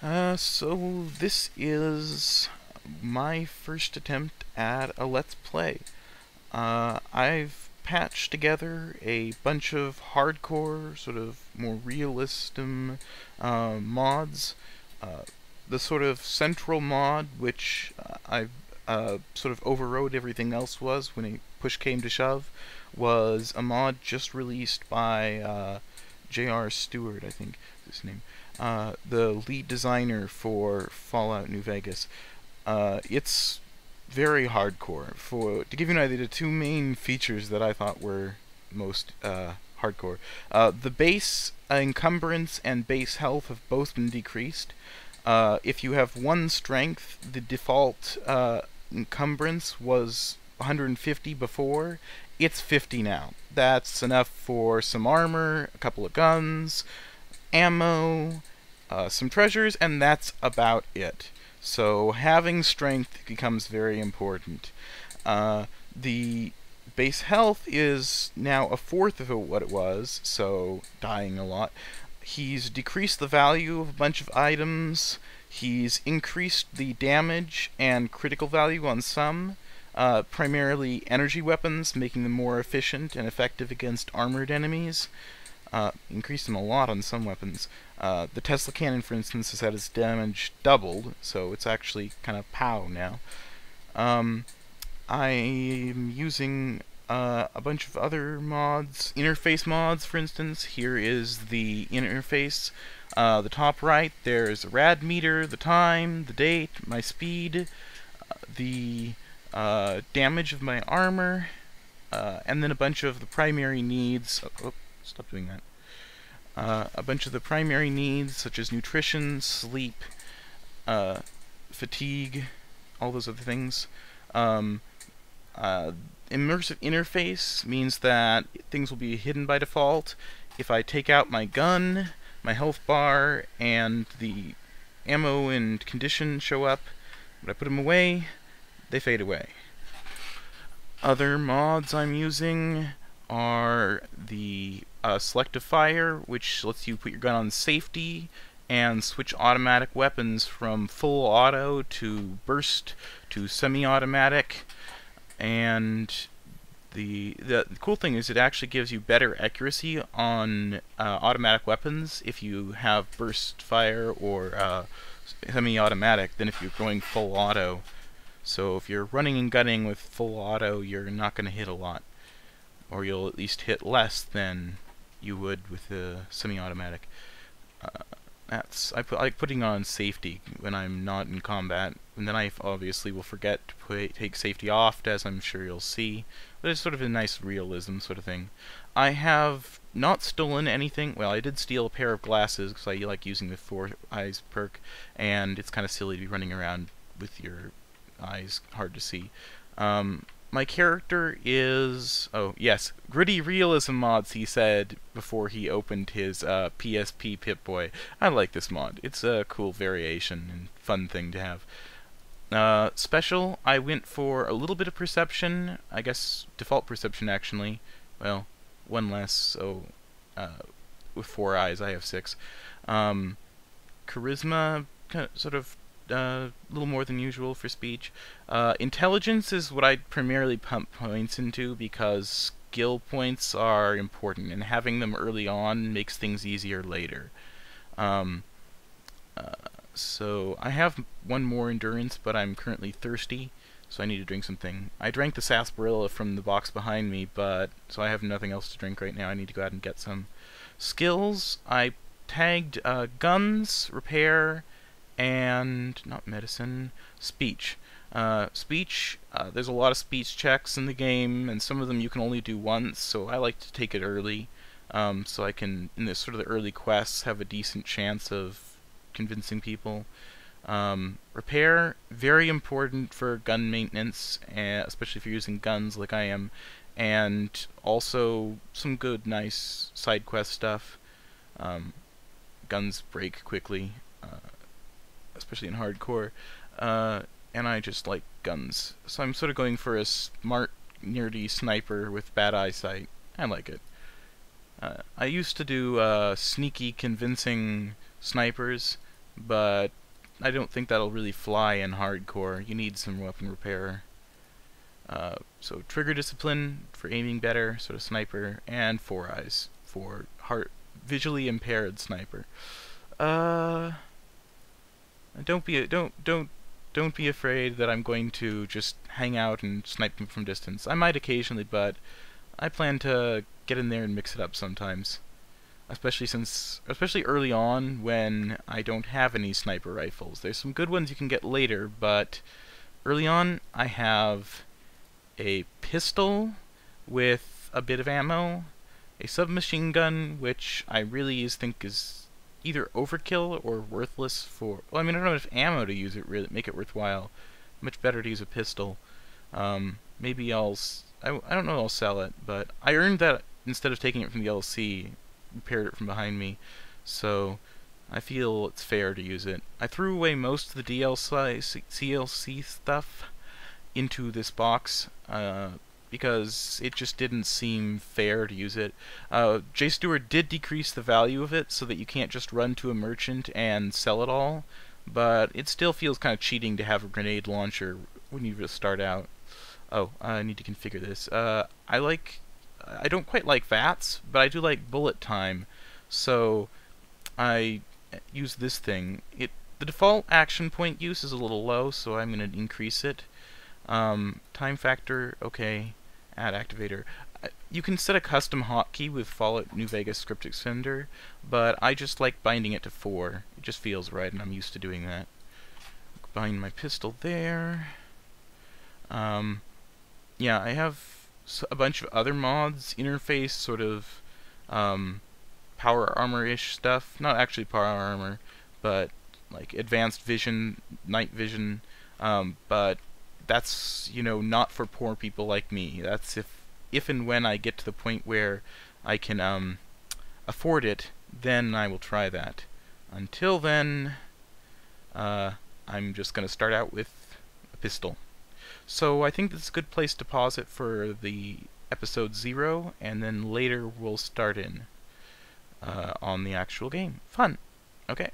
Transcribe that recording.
So this is my first attempt at a Let's Play. I've patched together a bunch of hardcore, sort of more realism mods. Uh, the sort of central mod, which I've sort of overrode everything else was when push came to shove, was a mod just released by J.R.Sawyer, I think is his name. The lead designer for Fallout New Vegas. It's very hardcore. To give you an idea, the two main features that I thought were most hardcore. The base encumbrance and base health have both been decreased. If you have 1 strength, the default encumbrance was 150 before. It's 50 now. That's enough for some armor, a couple of guns, ammo, some treasures, and that's about it. So having strength becomes very important. The base health is now 1/4 of what it was, so dying a lot. He's decreased the value of a bunch of items. He's increased the damage and critical value on some, primarily energy weapons, making them more efficient and effective against armored enemies. Increased them a lot on some weapons. The Tesla cannon, for instance, has had its damage doubled, so it's actually kind of POW now. I'm using a bunch of other mods, interface mods, for instance. Here is the interface. The top right, there's a rad meter, the time, the date, my speed, the damage of my armor, and then a bunch of the primary needs. Oh, stop doing that. A bunch of the primary needs, such as nutrition, sleep, fatigue, all those other things. Immersive interface means that things will be hidden by default. If I take out my gun, my health bar, and the ammo and condition show up, when I put them away, they fade away. Other mods I'm using are the selective fire, which lets you put your gun on safety and switch automatic weapons from full auto to burst to semi-automatic. And the cool thing is it actually gives you better accuracy on automatic weapons if you have burst fire or semi-automatic than if you're going full auto. So if you're running and gunning with full auto, you're not going to hit a lot, or you'll at least hit less than you would with the semi-automatic. I like putting on safety when I'm not in combat, and then I obviously will forget to take safety off, as I'm sure you'll see. But it's sort of a nice realism sort of thing. I have not stolen anything. Well, I did steal a pair of glasses because I like using the 4 eyes perk, and it's kind of silly to be running around with your eyes hard to see. My character is... oh, yes, gritty realism mods, he said before he opened his PSP Pip-Boy. I like this mod. It's a cool variation and fun thing to have. Special, I went for a little bit of perception. I guess default perception, actually. Well, 1 less, so with 4 eyes, I have 6. Charisma, sort of a little more than usual for speech. Intelligence is what I primarily pump points into because skill points are important, and having them early on makes things easier later. So I have 1 more endurance, but I'm currently thirsty, so I need to drink something. I drank the sarsaparilla from the box behind me, but so I have nothing else to drink right now. I need to go out and get some. Skills, I tagged guns, repair, and not medicine, speech. There's a lot of speech checks in the game, and some of them you can only do once, so I like to take it early, so I can, in this sort of the early quests, have a decent chance of convincing people. Repair, very important for gun maintenance, especially if you're using guns like I am, and also some good, nice side quest stuff. Guns break quickly, especially in hardcore, and I just like guns. So I'm sort of going for a smart, nerdy sniper with bad eyesight. I like it. I used to do sneaky, convincing snipers, but I don't think that'll really fly in hardcore. You need some weapon repair. So trigger discipline for aiming better, sort of sniper, and 4 eyes for visually impaired sniper. Don't be afraid that I'm going to just hang out and snipe them from distance. I might occasionally, but I plan to get in there and mix it up sometimes. Especially early on when I don't have any sniper rifles. There's some good ones you can get later, but early on I have a pistol with a bit of ammo, a submachine gun, which I really think is either overkill or worthless for... Well, I mean, I don't have enough ammo to use it, really make it worthwhile. Much better to use a pistol. Maybe I don't know, I'll sell it, but I earned that instead of taking it from the LC, repaired it from behind me, so I feel it's fair to use it. I threw away most of the CLC stuff into this box, because it just didn't seem fair to use it. J.E.Sawyer did decrease the value of it so that you can't just run to a merchant and sell it all, but it still feels kind of cheating to have a grenade launcher when you just start out. Oh, I need to configure this. I don't quite like VATS, but I do like bullet time, so I use this thing. The default action point use is a little low, so I'm going to increase it. Time factor, okay. Add activator. You can set a custom hotkey with Fallout New Vegas Extender, but I just like binding it to 4. It just feels right, and I'm used to doing that. Bind my pistol there. Yeah, I have a bunch of other mods, interface, sort of power armor-ish stuff. Not actually power armor, but like advanced vision, night vision, but that's, you know, not for poor people like me. That's if and when I get to the point where I can afford it, then I will try that. Until then, I'm just going to start out with a pistol. So I think this is a good place to pause it for the episode 0, and then later we'll start in on the actual game. Fun! Okay.